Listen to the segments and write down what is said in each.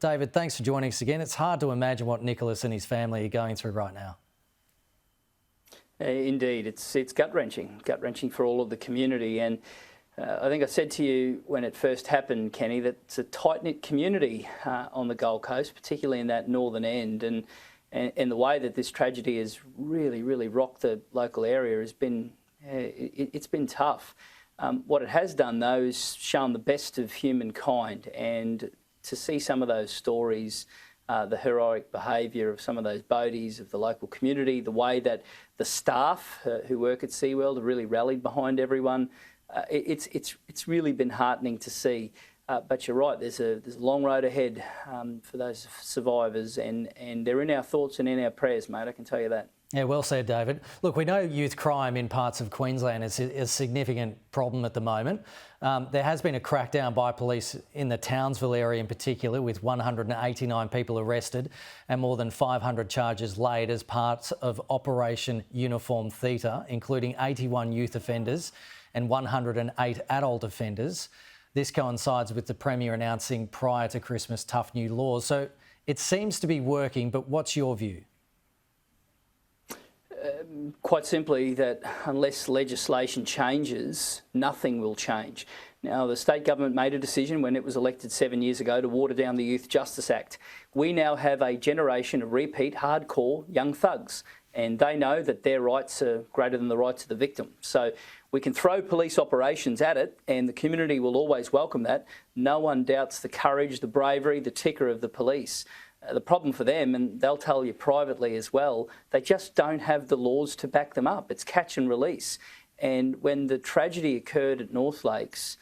David, thanks for joining us again. It's hard to imagine what Nicholas and his family are going through right now. Indeed, it's gut-wrenching for all of the community. And I think I said to you when it first happened, Kenny, that it's a tight-knit community on the Gold Coast, particularly in that northern end. And the way that this tragedy has really rocked the local area has been, it's been tough. What it has done, though, is shown the best of humankind. And to see some of those stories, the heroic behaviour of some of those boaties, of the local community, the way that the staff who work at SeaWorld have really rallied behind everyone, it's really been heartening to see. But you're right, there's a long road ahead for those survivors, and they're in our thoughts and in our prayers, mate, I can tell you that. Yeah, well said, David. Look, we know youth crime in parts of Queensland is a significant problem at the moment. There has been a crackdown by police in the Townsville area in particular, with 189 people arrested and more than 500 charges laid as part of Operation Uniform Theta, including 81 youth offenders and 108 adult offenders. This coincides with the Premier announcing prior to Christmas tough new laws. So it seems to be working, but what's your view? Quite simply that unless legislation changes, nothing will change. Now, the state government made a decision when it was elected 7 years ago to water down the Youth Justice Act. We now have a generation of repeat hardcore young thugs, and they know that their rights are greater than the rights of the victim. So we can throw police operations at it, and the community will always welcome that. No one doubts the courage, the bravery, the ticker of the police. The problem for them, and they'll tell you privately as well, they just don't have the laws to back them up. It's catch and release. And when the tragedy occurred at North Lakes,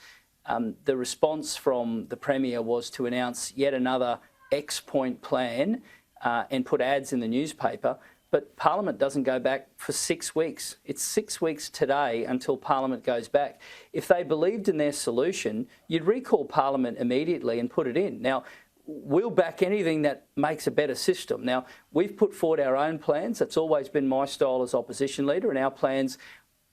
the response from the Premier was to announce yet another X-point plan and put ads in the newspaper. But Parliament doesn't go back for 6 weeks. It's 6 weeks today until Parliament goes back. If they believed in their solution, you'd recall Parliament immediately and put it in. Now, we'll back anything that makes a better system. Now, we've put forward our own plans. That's always been my style as opposition leader, and our plans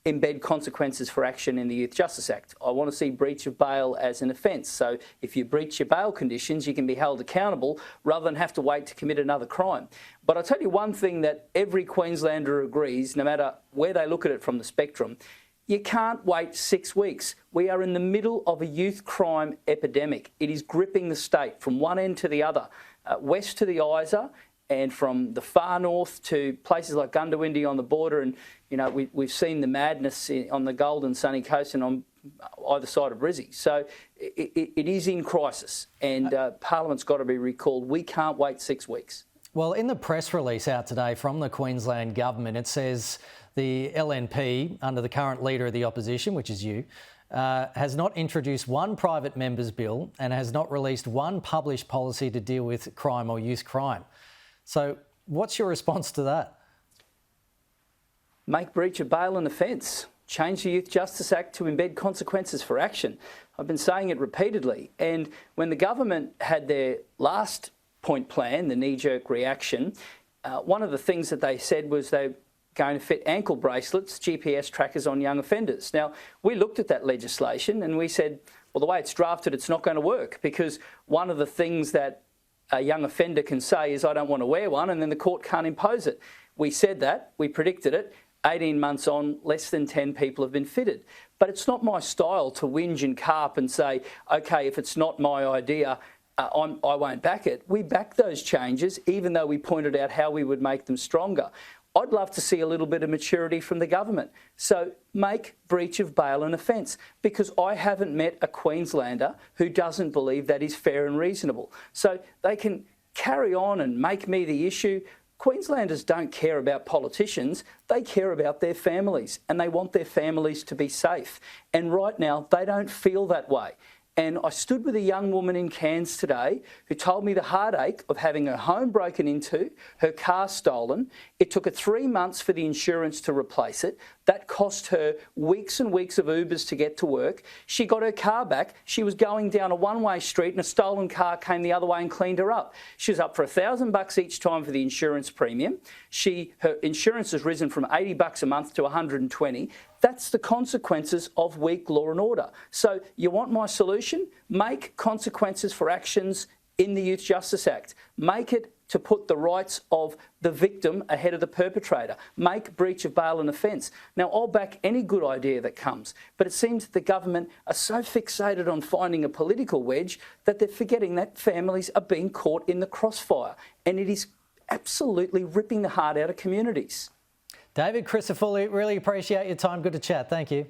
embed consequences for action in the Youth Justice Act. I want to see breach of bail as an offence. So if you breach your bail conditions, you can be held accountable rather than have to wait to commit another crime. But I'll tell you one thing that every Queenslander agrees, no matter where they look at it from the spectrum, you can't wait 6 weeks. We are in the middle of a youth crime epidemic. It is gripping the state from one end to the other, west to the Isa, and from the far north to places like Gundawindi on the border. And, you know, we've seen the madness on the Gold and Sunny Coast and on either side of Brizzy. So it is in crisis, and Parliament's got to be recalled. We can't wait 6 weeks. Well, in the press release out today from the Queensland government, it says the LNP, under the current leader of the opposition, which is you, has not introduced one private member's bill and has not released one published policy to deal with crime or youth crime. So what's your response to that? Make breach of bail an offence. Change the Youth Justice Act to embed consequences for action. I've been saying it repeatedly. And when the government had their last point plan, the knee-jerk reaction, one of the things that they said was they going to fit ankle bracelets, GPS trackers on young offenders. Now, we looked at that legislation and we said, well, the way it's drafted, it's not going to work, because one of the things that a young offender can say is, I don't want to wear one, and then the court can't impose it. We said that, we predicted it. 18 months on, less than 10 people have been fitted. But it's not my style to whinge and carp and say, OK, if it's not my idea, I won't back it. We backed those changes, even though we pointed out how we would make them stronger. I'd love to see a little bit of maturity from the government. So make breach of bail an offence, because I haven't met a Queenslander who doesn't believe that is fair and reasonable. So they can carry on and make me the issue. Queenslanders don't care about politicians, they care about their families, and they want their families to be safe. And right now, they don't feel that way. And I stood with a young woman in Cairns today who told me the heartache of having her home broken into, her car stolen. It took her 3 months for the insurance to replace it. That cost her weeks and weeks of Ubers to get to work. She got her car back. She was going down a one-way street and a stolen car came the other way and cleaned her up. She was up for $1,000 each time for the insurance premium. Her insurance has risen from $80 a month to $120. That's the consequences of weak law and order. So you want my solution? Make consequences for actions in the Youth Justice Act. Make it to put the rights of the victim ahead of the perpetrator. Make breach of bail an offence. Now, I'll back any good idea that comes, but it seems the government are so fixated on finding a political wedge that they're forgetting that families are being caught in the crossfire, and it is absolutely ripping the heart out of communities. David Crisafulli, really appreciate your time. Good to chat. Thank you.